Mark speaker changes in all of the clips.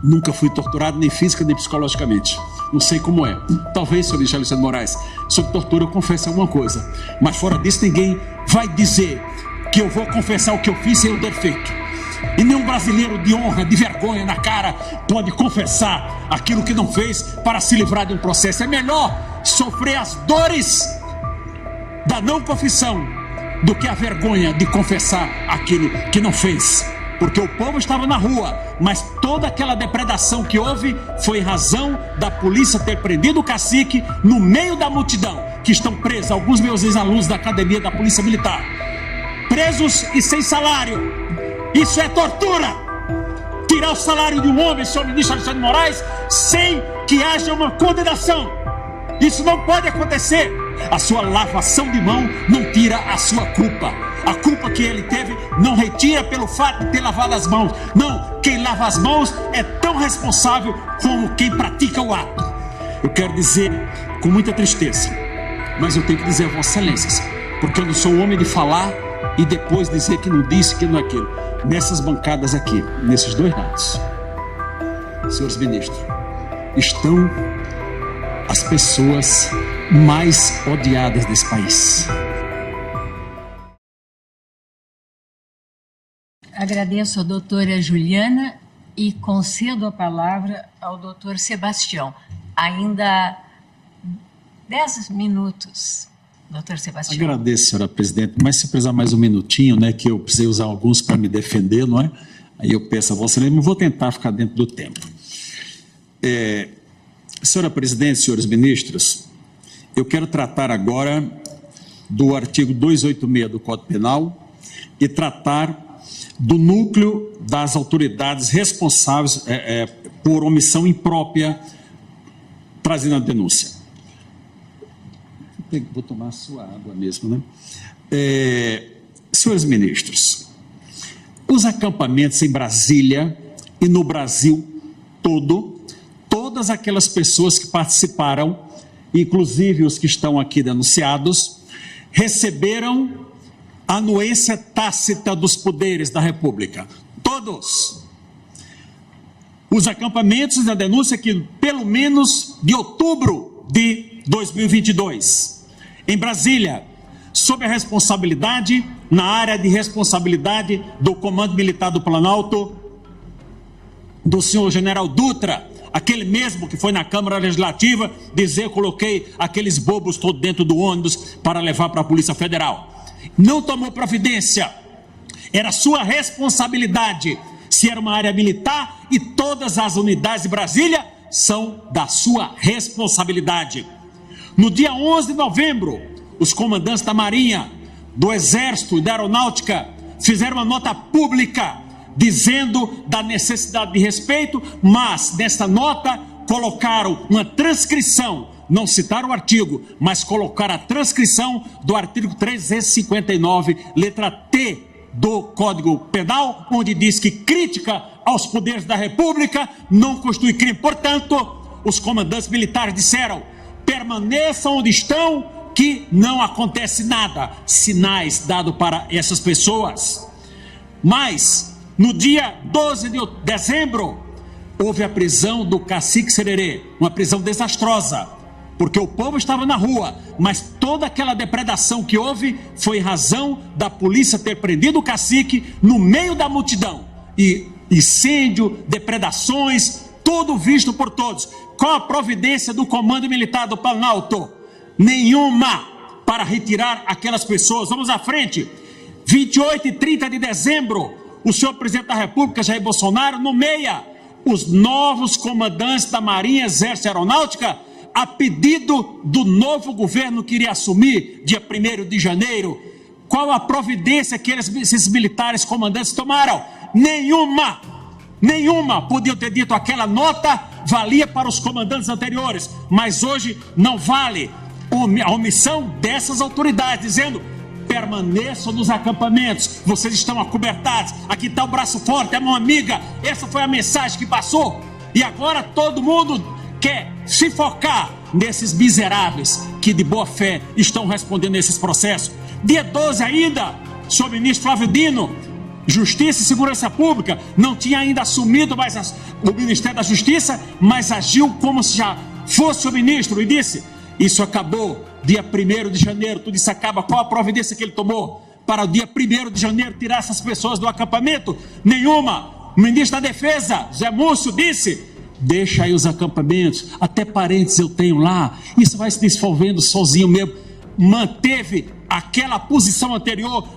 Speaker 1: Nunca fui torturado nem física nem psicologicamente. Não sei como é. Talvez, senhor ministro Alexandre de Moraes, sobre tortura eu confesse alguma coisa. Mas fora disso, ninguém vai dizer que eu vou confessar o que eu fiz sem eu ter feito. E nenhum brasileiro de honra, de vergonha na cara, pode confessar aquilo que não fez para se livrar de um processo. É melhor sofrer as dores da não confissão do que a vergonha de confessar aquilo que não fez. Porque o povo estava na rua, mas toda aquela depredação que houve foi em razão da polícia ter prendido o cacique no meio da multidão, que estão presos, alguns meus ex-alunos da academia da Polícia Militar, presos e sem salário. Isso é tortura! Tirar o salário de um homem, senhor ministro Alexandre de Moraes, sem que haja uma condenação. Isso não pode acontecer. A sua lavação de mão não tira a sua culpa. A culpa que ele teve não retira pelo fato de ter lavado as mãos. Não, quem lava as mãos é tão responsável como quem pratica o ato. Eu quero dizer com muita tristeza, mas eu tenho que dizer a Vossa Excelências, porque eu não sou homem de falar e depois dizer que não disse, que não é aquilo. Nessas bancadas aqui, nesses dois lados, senhores ministros, estão as pessoas mais odiadas desse país.
Speaker 2: Agradeço à doutora Juliana e concedo a palavra ao doutor Sebastião. Ainda 10 minutos, doutor Sebastião.
Speaker 1: Agradeço, senhora presidente, mas se precisar mais um minutinho, né, que eu precisei usar alguns para me defender, não é? Aí eu peço a Vossa Excelência, mas vou tentar ficar dentro do tempo. Senhora presidente, senhores ministros, eu quero tratar agora do artigo 286 do Código Penal e tratar do núcleo das autoridades responsáveis por omissão imprópria trazendo a denúncia. Vou tomar a sua água mesmo, né? Senhores ministros, os acampamentos em Brasília e no Brasil todo, todas aquelas pessoas que participaram, inclusive os que estão aqui denunciados, receberam a anuência tácita dos poderes da República. Todos. Os acampamentos da denúncia que, pelo menos de outubro de 2022, em Brasília, sob a responsabilidade, na área de responsabilidade do Comando Militar do Planalto, do senhor General Dutra, aquele mesmo que foi na Câmara Legislativa dizer: coloquei aqueles bobos todos dentro do ônibus para levar para a Polícia Federal. Não tomou providência. Era sua responsabilidade. Se era uma área militar, e todas as unidades de Brasília são da sua responsabilidade. No dia 11 de novembro, os comandantes da Marinha, do Exército e da Aeronáutica fizeram uma nota pública dizendo da necessidade de respeito, mas nesta nota colocaram uma transcrição, não citaram o artigo, mas colocaram a transcrição do artigo 359, letra T do Código Penal, onde diz que crítica aos poderes da República não constitui crime. Portanto, os comandantes militares disseram: permaneçam onde estão, que não acontece nada. Sinais dados para essas pessoas. Mas, no dia 12 de dezembro, houve a prisão do cacique Sererê, uma prisão desastrosa, porque o povo estava na rua, mas toda aquela depredação que houve foi em razão da polícia ter prendido o cacique no meio da multidão. E incêndio, depredações, tudo visto por todos. Qual a providência do Comando Militar do Planalto? Nenhuma para retirar aquelas pessoas. Vamos à frente. 28 e 30 de dezembro, o senhor presidente da República, Jair Bolsonaro, nomeia os novos comandantes da Marinha, Exército e Aeronáutica, a pedido do novo governo que iria assumir dia 1º de janeiro. Qual a providência que esses militares comandantes tomaram? Nenhuma! Nenhuma! Podiam ter dito: aquela nota valia para os comandantes anteriores, mas hoje não vale. A omissão dessas autoridades, dizendo: permaneçam nos acampamentos, vocês estão acobertados, aqui está o braço forte, a mão amiga. Essa foi a mensagem que passou. E agora todo mundo quer se focar nesses miseráveis que de boa fé estão respondendo a esses processos. Dia 12 ainda, senhor ministro Flávio Dino Justiça e Segurança Pública, não tinha ainda assumido mais o Ministério da Justiça, mas agiu como se já fosse o ministro e disse: isso acabou dia 1º de janeiro, tudo isso acaba. Qual a providência que ele tomou para o dia 1º de janeiro tirar essas pessoas do acampamento? Nenhuma. O ministro da Defesa, Zé Múcio, disse: deixa aí os acampamentos, até parentes eu tenho lá, isso vai se desenvolvendo sozinho mesmo. Manteve aquela posição anterior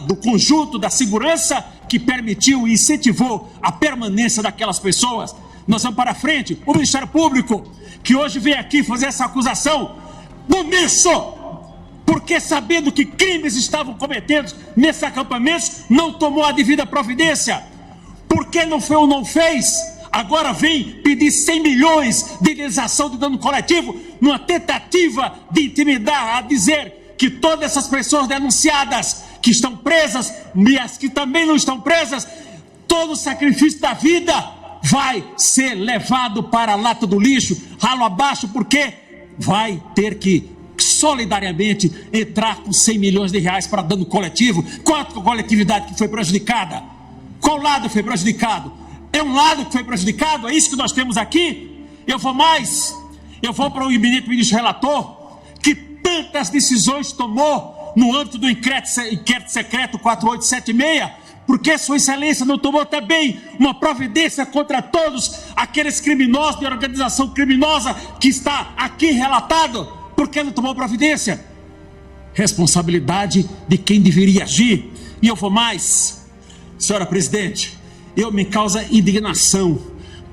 Speaker 1: do conjunto da segurança que permitiu e incentivou a permanência daquelas pessoas. Nós vamos para frente. O Ministério Público, que hoje vem aqui fazer essa acusação, omisso, porque sabendo que crimes estavam cometidos nesses acampamentos, não tomou a devida providência. Por que não foi ou não fez? Agora vem pedir 100 milhões de indenização de dano coletivo, numa tentativa de intimidar, a dizer que todas essas pessoas denunciadas, que estão presas, e as que também não estão presas, todo o sacrifício da vida vai ser levado para a lata do lixo, ralo abaixo, porque vai ter que solidariamente entrar com 100 milhões de reais para dano coletivo. Qual a coletividade que foi prejudicada? Qual lado foi prejudicado? É um lado que foi prejudicado? É isso que nós temos aqui? Eu vou para o eminente ministro relator, que tantas decisões tomou no âmbito do inquérito secreto 4876, porque Sua Excelência não tomou também uma providência contra todos aqueles criminosos de organização criminosa que está aqui relatado? Por que não tomou providência? Responsabilidade de quem deveria agir. E eu vou mais, senhora presidente, me causa indignação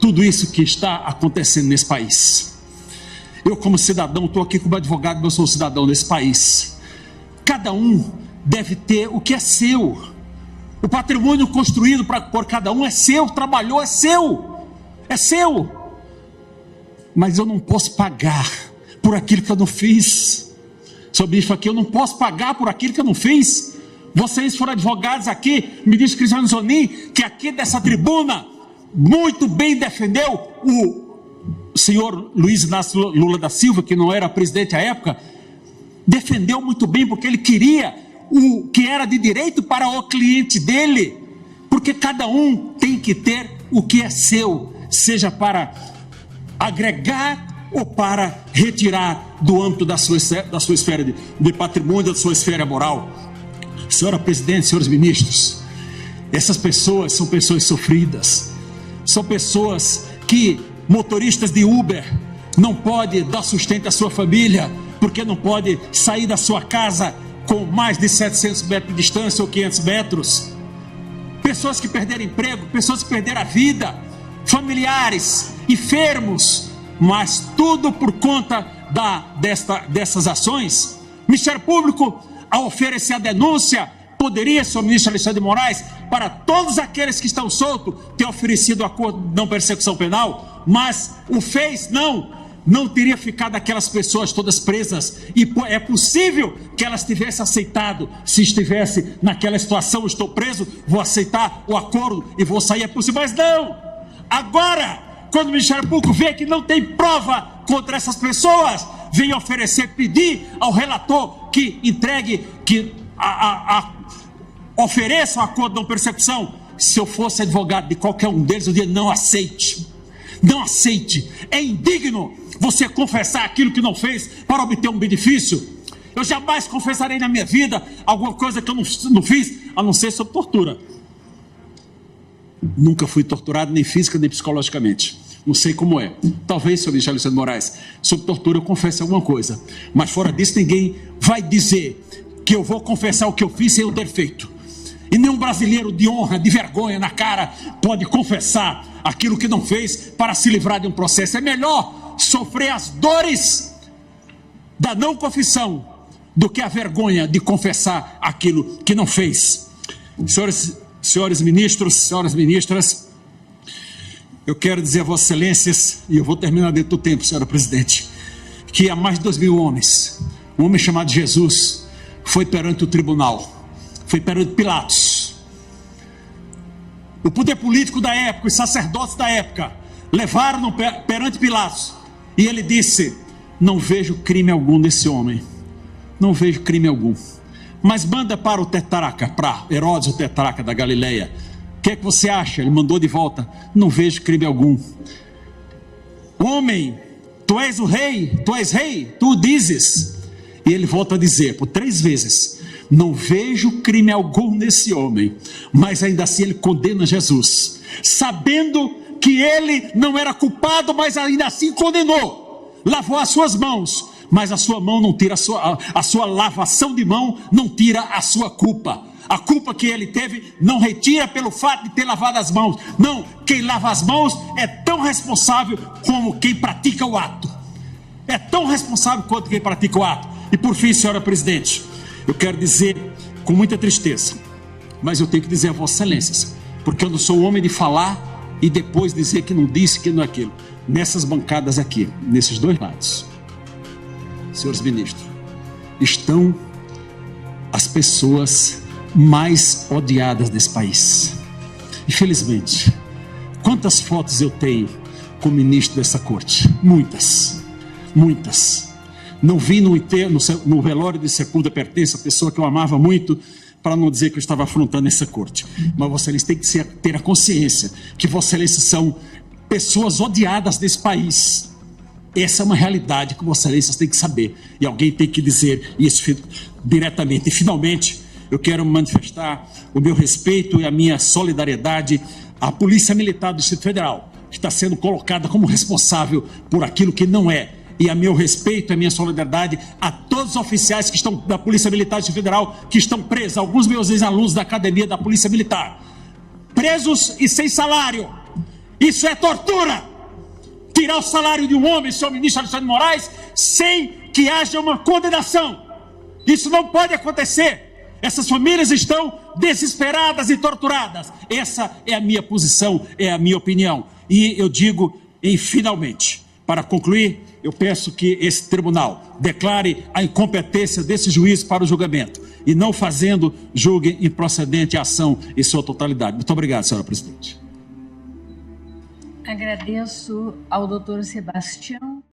Speaker 1: tudo isso que está acontecendo nesse país. Eu, como cidadão, estou aqui como advogado, eu sou cidadão desse país. Cada um deve ter o que é seu. O patrimônio construído por cada um é seu, trabalhou, é seu. É seu. Mas eu não posso pagar por aquilo que eu não fiz. Seu bispo aqui, eu não posso pagar por aquilo que eu não fiz. Vocês foram advogados aqui, ministro Cristiano Zonin, que aqui dessa tribuna muito bem defendeu o senhor Luiz Inácio Lula da Silva, que não era presidente à época, defendeu muito bem, porque ele queria o que era de direito para o cliente dele, porque cada um tem que ter o que é seu, seja para agregar ou para retirar do âmbito da sua esfera de patrimônio, da sua esfera moral. Senhora presidente, senhores ministros, essas pessoas são pessoas sofridas, são pessoas que, motoristas de Uber, não pode dar sustento à sua família, porque não pode sair da sua casa com mais de 700 metros de distância ou 500 metros. Pessoas que perderam emprego, pessoas que perderam a vida, familiares, enfermos, mas tudo por conta dessas ações. O Ministério Público, ao oferecer a denúncia, poderia, senhor ministro Alexandre de Moraes, para todos aqueles que estão soltos, ter oferecido acordo de não persecução penal, mas o fez, não teria ficado aquelas pessoas todas presas, e é possível que elas tivessem aceitado, se estivesse naquela situação, estou preso, vou aceitar o acordo e vou sair, é possível, mas não. Agora, quando o Ministério Público vê que não tem prova contra essas pessoas, vem oferecer, pedir ao relator que entregue, que ofereça um acordo de não persecução. Se eu fosse advogado de qualquer um deles, eu diria: não aceite, não aceite, é indigno você confessar aquilo que não fez para obter um benefício. Eu jamais confessarei na minha vida alguma coisa que eu não fiz, a não ser sob tortura. Nunca fui torturado, nem física, nem psicologicamente. Não sei como é. Talvez, senhor ministro Alexandre de Moraes, sob tortura eu confesse alguma coisa. Mas fora disso, ninguém vai dizer que eu vou confessar o que eu fiz sem eu ter feito. E nenhum brasileiro de honra, de vergonha na cara, pode confessar aquilo que não fez para se livrar de um processo. É melhor sofrer as dores da não confissão do que a vergonha de confessar aquilo que não fez. Senhores ministros, senhoras ministras, eu quero dizer a vossas excelências, e eu vou terminar dentro do tempo, senhora presidente, que há mais de 2.000 homens, um homem chamado Jesus, foi perante o tribunal, foi perante Pilatos. O poder político da época, os sacerdotes da época, levaram perante Pilatos, e ele disse: não vejo crime algum nesse homem, não vejo crime algum. mas manda para o tetrarca, para Herodes, o tetrarca da Galileia. O que é que você acha? Ele mandou de volta: não vejo crime algum. Homem, tu és o rei, tu o dizes. E ele volta a dizer por 3 vezes: não vejo crime algum nesse homem. Mas ainda assim ele condena Jesus, sabendo que ele não era culpado, mas ainda assim condenou. Lavou as suas mãos, mas a sua mão não tira a sua lavação de mão não tira a sua culpa. A culpa que ele teve não retira pelo fato de ter lavado as mãos. Não, quem lava as mãos é tão responsável como quem pratica o ato. É tão responsável quanto quem pratica o ato. E por fim, senhora presidente, eu quero dizer com muita tristeza, mas eu tenho que dizer a Vossa Excelências, porque eu não sou homem de falar e depois dizer que não disse, que não é aquilo. Nessas bancadas aqui, nesses 2 lados, senhores ministros, estão as pessoas mais odiadas desse país. Infelizmente, quantas fotos eu tenho com o ministro dessa corte? Muitas. Não vi no velório de segunda pertença a pessoa que eu amava muito, para não dizer que eu estava afrontando essa corte. Mas Vossa Excelência tem que ter a consciência que Vossa Excelência são pessoas odiadas desse país. Essa é uma realidade que Vossa Excelência tem que saber. E alguém tem que dizer isso diretamente. E finalmente, eu quero manifestar o meu respeito e a minha solidariedade à Polícia Militar do Distrito Federal, que está sendo colocada como responsável por aquilo que não é. E a meu respeito e a minha solidariedade a todos os oficiais que estão da Polícia Militar do Distrito Federal, que estão presos, alguns meus ex-alunos da Academia da Polícia Militar, presos e sem salário. Isso é tortura! Tirar o salário de um homem, senhor ministro Alexandre de Moraes, sem que haja uma condenação. Isso não pode acontecer. Essas famílias estão desesperadas e torturadas. Essa é a minha posição, é a minha opinião. E eu digo, finalmente, para concluir, eu peço que esse tribunal declare a incompetência desse juiz para o julgamento e não fazendo, julgue improcedente a ação em sua totalidade. Muito obrigado, senhora presidente.
Speaker 2: Agradeço ao doutor Sebastião.